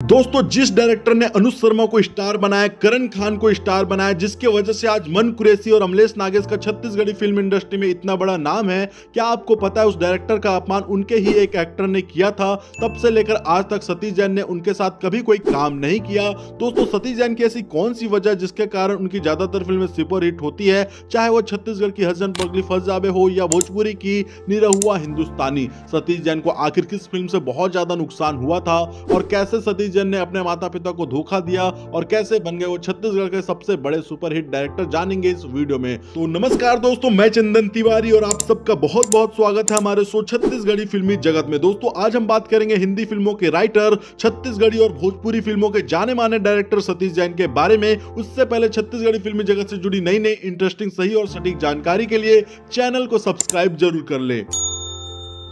दोस्तों, जिस डायरेक्टर ने अनुज शर्मा को स्टार बनाया, करण खान को स्टार बनाया, जिसके वजह से आज मन कुरैशी और अमलेश नागेश का छत्तीसगढ़ी फिल्म इंडस्ट्री में इतना बड़ा नाम है, क्या आपको पता है उस डायरेक्टर का अपमान उनके ही एक एक्टर ने किया था। तब से लेकर आज तक सतीश जैन ने उनके साथ कभी कोई काम नहीं किया। दोस्तों, सतीश जैन की ऐसी कौन सी वजह जिसके कारण उनकी ज्यादातर फिल्में सुपर हिट होती है, चाहे वो छत्तीसगढ़ की हसन पगली फंस जावे हो या भोजपुरी की निरहुआ हिंदुस्तानी। सतीश जैन को आखिर किस फिल्म से बहुत ज्यादा नुकसान हुआ था और कैसे सतीश जैन ने अपने माता पिता को धोखा दिया और कैसे बन गए वो छत्तीसगढ़ के सबसे बड़े सुपरहिट डायरेक्टर, जानेंगे इस वीडियो में। तो नमस्कार दोस्तों, मैं चंदन तिवारी और आप सबका बहुत बहुत स्वागत है हमारे शो छत्तीसगढ़ी फिल्मी जगत में। दोस्तों, आज हम बात करेंगे हिंदी फिल्मों के राइटर, छत्तीसगढ़ी और भोजपुरी फिल्मों के जाने माने डायरेक्टर सतीश जैन के बारे में। उससे पहले छत्तीसगढ़ी फिल्मी जगत से जुड़ी नई नई इंटरेस्टिंग, सही और सटीक जानकारी के लिए चैनल को सब्सक्राइब जरूर कर ले।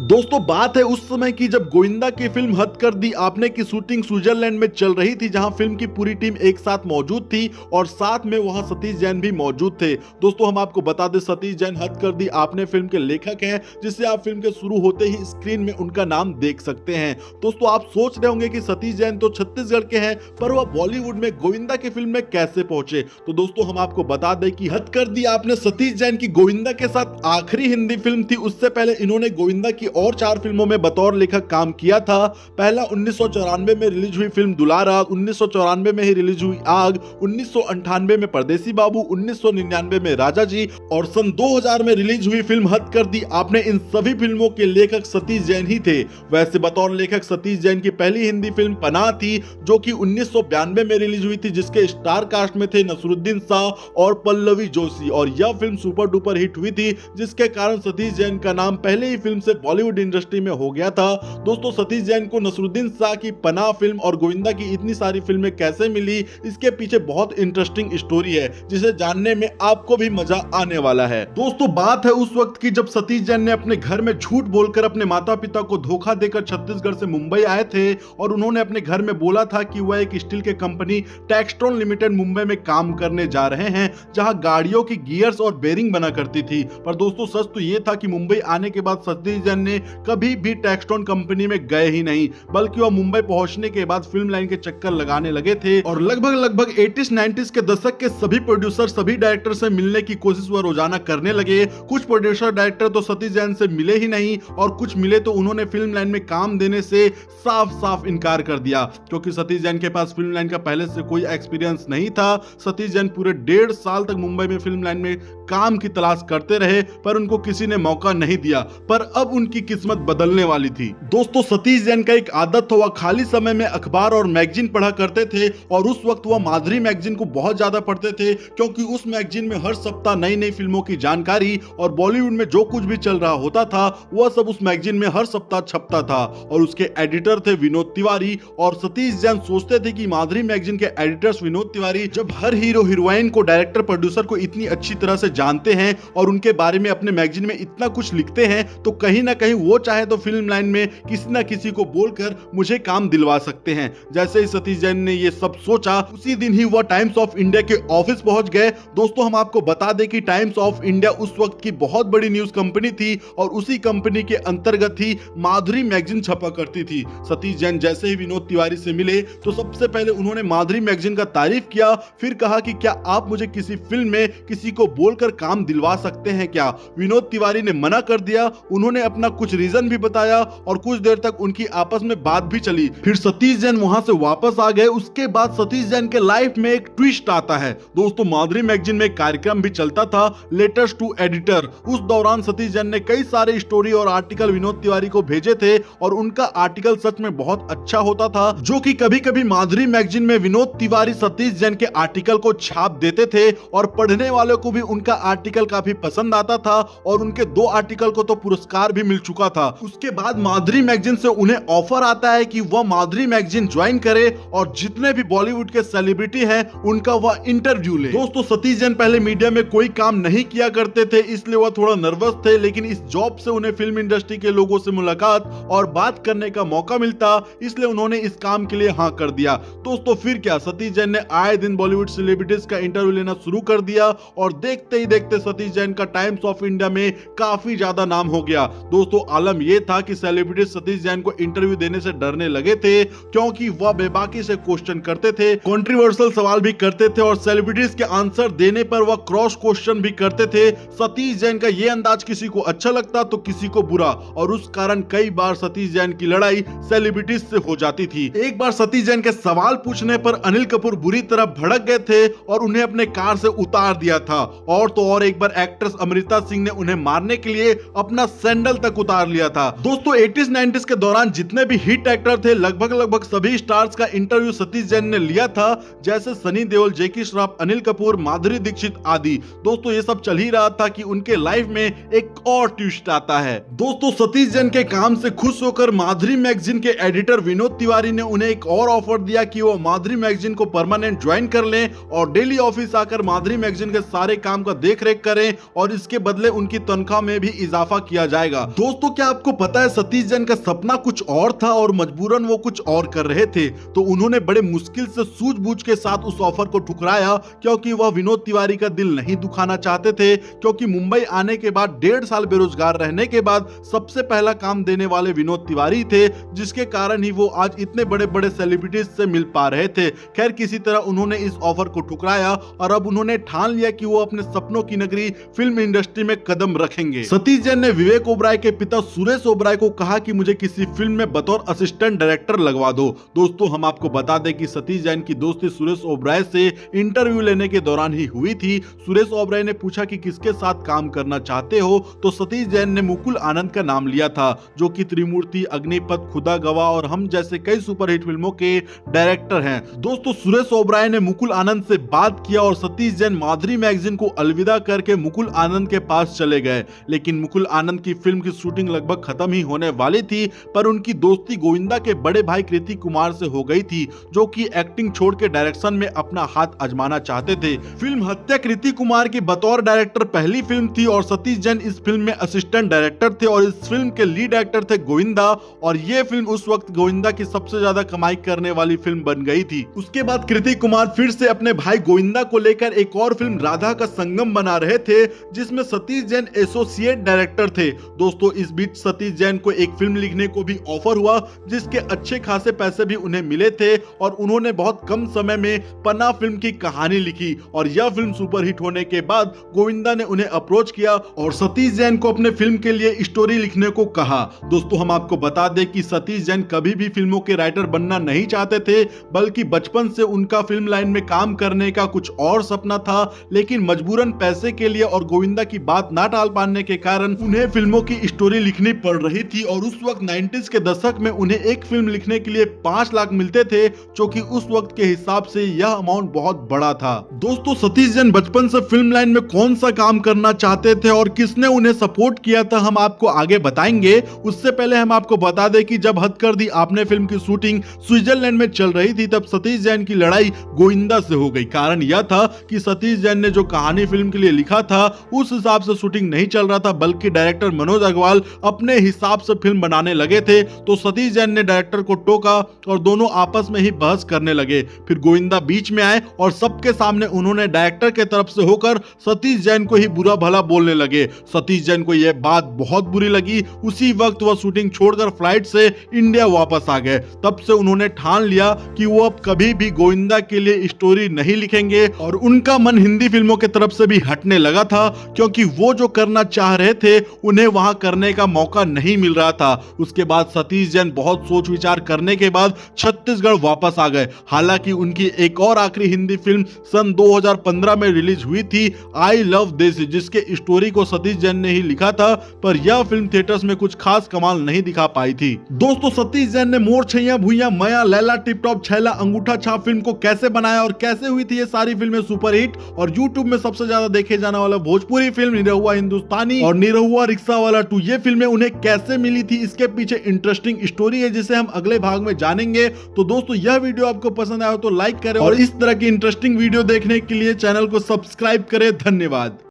दोस्तों, बात है उस समय की जब गोविंदा की फिल्म हद कर दी आपने की शूटिंग स्विट्जरलैंड में चल रही थी, जहां फिल्म की पूरी टीम एक साथ मौजूद थी और साथ में वहां सतीश जैन भी मौजूद थे। दोस्तों, हम आपको बता दें, सतीश जैन हद कर दी आपने फिल्म के लेखक हैं, जिससे आप फिल्म के शुरू होते ही स्क्रीन में उनका नाम देख सकते हैं। दोस्तों, आप सोच रहे होंगे कि सतीश जैन तो छत्तीसगढ़ के हैं, पर वह बॉलीवुड में गोविंदा की फिल्म में कैसे पहुंचे। तो दोस्तों, हम आपको बता दें कि हद कर दी आपने सतीश जैन की गोविंदा के साथ आखिरी हिंदी फिल्म थी। उससे पहले इन्होंने गोविंदा की और 4 फिल्मों में बतौर लेखक काम किया था। पहला 1994 में रिलीज हुई फिल्म दुलारा, 1994 में ही रिलीज हुई आग, 1998 में परदेसी बाबू, 1999 में राजा जी और सन 2000 में रिलीज हुई फिल्म हद कर दी आपने। इन सभी फिल्मों के लेखक सतीश जैन ही थे। वैसे बतौर लेखक सतीश जैन की पहली हिंदी फिल्म पनाह थी, जो कि 1992 में रिलीज हुई थी, जिसके स्टार कास्ट में थे नसरुद्दीन शाह और पल्लवी जोशी, और यह फिल्म सुपर डुपर हिट हुई थी, जिसके कारण सतीश जैन का नाम पहले ही फिल्म से बॉलीवुड इंडस्ट्री में हो गया था। दोस्तों, सतीश जैन को नसरुद्दीन शाह की पनाह फिल्म और गोविंदा की इतनी सारी फिल्में कैसे मिली, इसके पीछे बहुत इंटरेस्टिंग स्टोरी है, जिसे जानने में आपको भी मजा आने वाला है। दोस्तों, बात है उस वक्त की जब सतीश जैन ने अपने घर में झूठ बोलकर अपने माता पिता को धोखा देकर छत्तीसगढ़ से मुंबई आए थे और उन्होंने अपने घर में बोला था कि वह एक स्टील के कंपनी टेक्सट्रॉन लिमिटेड मुंबई में काम करने जा रहे हैं, जहां गाड़ियों की गियर्स और बेरिंग बना करती थी। पर दोस्तों, सच तो यह था कि मुंबई आने के बाद सतीश जैन ने कभी भी टेक्सट्रॉन कंपनी में गए ही नहीं, बल्कि वह मुंबई पहुंचने के बाद फिल्म लाइन के चक्कर लगाने लगे थे और लगभग 80s 90s के दशक के सभी प्रोड्यूसर, सभी डायरेक्टर से मिलने की कोशिश वह रोजाना करने लगे। कुछ प्रोड्यूसर डायरेक्टर तो सतीश जैन से मिले ही नहीं और कुछ मिले तो उन्होंने फिल्म लाइन में काम देने से साफ साफ इनकार कर दिया, क्योंकि सतीश जैन के पास फिल्म लाइन का पहले से कोई एक्सपीरियंस नहीं था। सतीश जैन पूरे 1.5 साल तक मुंबई में फिल्म लाइन में काम की तलाश करते रहे, पर उनको किसी ने मौका नहीं दिया। पर अब उनकी किस्मत बदलने वाली थी। दोस्तों, सतीश जैन का एक आदत था, वह खाली समय में अखबार और मैगजीन पढ़ा करते थे और उस वक्त वह माधुरी मैगजीन को बहुत ज्यादा पढ़ते थे, क्योंकि उस मैगजीन में हर सप्ताह नई नई फिल्मों की जानकारी और बॉलीवुड में जो कुछ भी चल रहा होता था वह सब उस मैगजीन में हर सप्ताह छपता था। और उसके एडिटर थे विनोद तिवारी, और सतीश जैन सोचते थे कि माधुरी मैगजीन के एडिटर्स विनोद तिवारी जब हर हीरो हीरोइन को, डायरेक्टर प्रोड्यूसर को इतनी अच्छी तरह से जानते हैं और उनके बारे में अपने मैगजीन में इतना कुछ लिखते हैं, तो कहीं ना कहीं वो चाहे तो फिल्म लाइन में किसी ना किसी को बोलकर मुझे काम दिलवा सकते हैं। जैसे ही सतीश जैन ने ये सब सोचा, उसी दिन ही वह टाइम्स ऑफ इंडिया के ऑफिस पहुंच गए। दोस्तों, हम आपको बता दें कि टाइम्स ऑफ इंडिया उस वक्त की बहुत बड़ी न्यूज कंपनी थी और उसी कंपनी के अंतर्गत ही माधुरी मैगजीन छपा करती थी। सतीश जैन जैसे ही विनोद तिवारी से मिले तो सबसे पहले उन्होंने माधुरी मैगजीन का तारीफ किया, फिर कहा कि क्या आप मुझे किसी फिल्म में किसी को बोलकर काम दिलवा सकते हैं क्या। विनोद तिवारी ने मना कर दिया। उन्होंने अपना कुछ रीजन भी बताया और कुछ देर तक उनकी आपस में बात भी चली। फिर सतीश जैन वहां से वापस आ गए। उसके बाद सतीश जैन के लाइफ में एक ट्विस्ट आता है। दोस्तों, माधुरी मैगजीन में एक कार्यक्रम भी चलता था, लेटर्स टू एडिटर। उस दौरान सतीश जैन ने कई सारे स्टोरी और आर्टिकल विनोद तिवारी को भेजे थे और उनका आर्टिकल सच में बहुत अच्छा होता था, जो कि कभी कभी माधुरी मैगजीन में विनोद तिवारी सतीश जैन के आर्टिकल को छाप देते थे और पढ़ने वालों को भी उनका आर्टिकल काफी पसंद आता था और उनके 2 आर्टिकल को तो पुरस्कार भी मिल चुका था। उसके बाद माधुरी मैगजीन से उन्हें ऑफर आता है कि वह माधुरी मैगजीन ज्वाइन करे और जितने भी बॉलीवुड के सेलिब्रिटी हैं उनका वह इंटरव्यू ले। दोस्तों, सतीश जैन पहले मीडिया में कोई काम नहीं किया करते थे, इसलिए वह थोड़ा नर्वस थे, लेकिन इस जॉब से उन्हें फिल्म इंडस्ट्री के लोगों से मुलाकात और बात करने का मौका मिलता, इसलिए उन्होंने इस काम के लिए हाँ कर दिया। दोस्तों, फिर क्या, सतीश जैन ने आए दिन बॉलीवुड सेलिब्रिटीज का इंटरव्यू लेना शुरू कर दिया और देखते ही देखते सतीश जैन का टाइम्स ऑफ इंडिया में काफी ज्यादा नाम हो गया। दोस्तों, दोस्तों आलम यह था कि सेलिब्रिटी सतीश जैन को इंटरव्यू देने से डरने लगे थे, क्योंकि वह बेबाकी से क्वेश्चन करते थे, कंट्रोवर्शियल सवाल भी करते थे और सेलिब्रिटीज के आंसर देने पर वह क्रॉस क्वेश्चन भी करते थे। सतीश जैन का यह अंदाज किसी को अच्छा लगता तो किसी को बुरा, और उस कारण कई बार सतीश जैन की लड़ाई सेलिब्रिटीज से हो जाती थी। एक बार सतीश जैन के सवाल पूछने पर अनिल कपूर बुरी तरह भड़क गए थे और उन्हें अपने कार से उतार दिया था, और तो और एक बार एक्ट्रेस अमृता सिंह ने उन्हें मारने के लिए अपना सैंडल तक उतार लिया था। दोस्तों 80s 90s के दौरान जितने भी हिट एक्टर थे लगभग सभी स्टार्स का इंटरव्यू सतीश जैन ने लिया था, जैसे सनी देओल, जैकी श्रॉफ, अनिल कपूर, माधुरी दीक्षित आदि। दोस्तों ये सब चल ही रहा था कि उनके लाइफ में एक और ट्विस्ट आता है। दोस्तों सतीश जैन के काम से खुश होकर माधुरी मैगजीन के एडिटर विनोद तिवारी ने उन्हें एक और ऑफर दिया कि वो माधुरी मैगजीन को परमानेंट ज्वाइन कर लें और डेली ऑफिस आकर माधुरी मैगजीन के सारे काम का देखरेख करें, और इसके बदले उनकी तनख्वाह में भी इजाफा किया जाएगा। दोस्तों क्या आपको पता है सतीश जैन का सपना कुछ और था और मजबूरन वो कुछ और कर रहे थे, तो उन्होंने बड़े मुश्किल से सूझबूझ के साथ उस ऑफर को ठुकराया, क्योंकि वह विनोद तिवारी का दिल नहीं दुखाना चाहते थे। क्योंकि मुंबई आने के बाद 1.5 साल बेरोजगार रहने के बाद सबसे पहला काम देने वाले विनोद तिवारी थे, जिसके कारण ही वो आज इतने बड़े बड़े सेलिब्रिटीज से मिल पा रहे थे। खैर किसी तरह उन्होंने इस ऑफर को ठुकराया और अब उन्होंने ठान लिया कि वो अपने सपनों की नगरी फिल्म इंडस्ट्री में कदम रखेंगे। सतीश जैन ने विवेक ओबराय के पिता सुरेश ओबराय को कहा कि मुझे किसी फिल्म में बतौर असिस्टेंट डायरेक्टर लगवा दो। दोस्तों हम आपको बता दें कि सतीश जैन की दोस्ती सुरेश ओबराय से इंटरव्यू लेने के दौरान ही हुई थी। सुरेश ओबराय ने पूछा कि किसके साथ काम करना चाहते हो, तो सतीश जैन ने मुकुल आनंद का नाम लिया था, जो कि त्रिमूर्ति, अग्निपथ, खुदा गवाह और हम जैसे कई सुपरहिट फिल्मों के डायरेक्टर हैं। दोस्तों सुरेश ओबराय ने मुकुल आनंद से बात किया और सतीश जैन माधुरी मैगजीन को अलविदा करके मुकुल आनंद के पास चले गए। लेकिन मुकुल आनंद की फिल्म की शूटिंग लगभग खत्म ही होने वाली थी, पर उनकी दोस्ती गोविंदा के बड़े भाई कृति कुमार से हो गई थी, जो कि एक्टिंग छोड़ के डायरेक्शन में अपना हाथ आजमाना चाहते थे। फिल्म हत्या कृति कुमार की बतौर डायरेक्टर पहली फिल्म थी और सतीश जैन इस फिल्म में असिस्टेंट डायरेक्टर थे और इस फिल्म के लीड एक्टर थे गोविंदा, और ये फिल्म उस वक्त गोविंदा की सबसे ज्यादा कमाई करने वाली फिल्म बन गई थी। उसके बाद कृति कुमार फिर से अपने भाई गोविंदा को लेकर एक और फिल्म राधा का संगम बना रहे थे, जिसमें सतीश जैन एसोसिएट डायरेक्टर थे। दोस्तों इस बीच सतीश जैन को एक फिल्म लिखने को भी ऑफर हुआ, जिसके अच्छे खासे पैसे भी उन्हें मिले थे, और उन्होंने बहुत कम समय में पन्ना फिल्म की कहानी लिखी, और यह फिल्म सुपरहिट होने के बाद गोविंदा ने उन्हें अप्रोच किया और सतीश जैन को अपने फिल्म के लिए स्टोरी लिखने को कहा। दोस्तों हम आपको बता दें कि सतीश जैन कभी भी फिल्मों के राइटर बनना नहीं चाहते थे, बल्कि बचपन से उनका फिल्म लाइन में काम करने का कुछ और सपना था, लेकिन मजबूरन पैसे के लिए और गोविंदा की बात ना टाल पाने के कारण उन्हें फिल्मों की स्टोरी लिखनी पड़ रही थी। और उस वक्त 90s के दशक में उन्हें एक फिल्म लिखने के लिए 5 लाख मिलते थे, जो कि उस वक्त के हिसाब से यह अमाउंट बहुत बड़ा था। दोस्तों सतीश जैन बचपन से फिल्म लाइन में कौन सा काम करना चाहते थे और किसने उन्हें सपोर्ट किया था, हम आपको आगे बताएंगे। उससे पहले हम आपको बता दें कि जब हद कर दी आपने फिल्म की शूटिंग स्विट्जरलैंड में चल रही थी, तब सतीश जैन की लड़ाई गोविंदा से हो गई। कारण यह था कि सतीश जैन ने जो कहानी फिल्म के लिए लिखा था उस हिसाब से शूटिंग नहीं चल रहा था, बल्कि डायरेक्टर मनोज अग्रवाल अपने हिसाब से फिल्म बनाने लगे थे। तो सतीश जैन ने डायरेक्टर को टोका और दोनों आपस में ही बहस करने लगे। फिर गोविंदा बीच में आए और सबके सामने उन्होंने डायरेक्टर के तरफ से होकर सतीश जैन को ही बुरा भला बोलने लगे। सतीश जैन को यह बात बहुत बुरी लगी। उसी वक्त वह शूटिंग छोड़कर फ्लाइट से इंडिया वापस आ गए। तब से उन्होंने ठान लिया कि वो अब कभी भी गोविंदा के लिए स्टोरी नहीं लिखेंगे, और उनका मन हिंदी फिल्मों की तरफ से भी हटने लगा था, क्योंकि वो जो करना चाह रहे थे उन्हें वहां करने का मौका नहीं मिल रहा था। उसके बाद सतीश जैन बहुत सोच विचार करने के बाद छत्तीसगढ़ वापस आ गए। हालांकि उनकी एक और आखिरी हिंदी फिल्म सन 2015 में रिलीज हुई थी, आई लव देसी, जिसके स्टोरी को सतीश जैन ने ही लिखा था, पर यह फिल्म थिएटर्स में कुछ खास कमाल नहीं दिखा पाई थी। दोस्तों सतीश जैन ने मोर छैया भुइया, मया, लैला, टिप टॉप, छैला, अंगूठा छाप फिल्म को कैसे बनाया और कैसे हुई थी ये सारी फिल्में सुपरहिट, और यूट्यूब में सबसे ज्यादा देखे जाने वाला भोजपुरी फिल्म निरहुआ हिंदुस्तानी और निरहुआ रिक्शा वाला 2, ये फिल्में उन्हें कैसे मिली थी, इसके पीछे इंटरेस्टिंग स्टोरी है जिसे हम अगले भाग में जानेंगे। तो दोस्तों यह वीडियो आपको पसंद आया तो लाइक करें और इस तरह की इंटरेस्टिंग वीडियो देखने के लिए चैनल को सब्सक्राइब करें। धन्यवाद।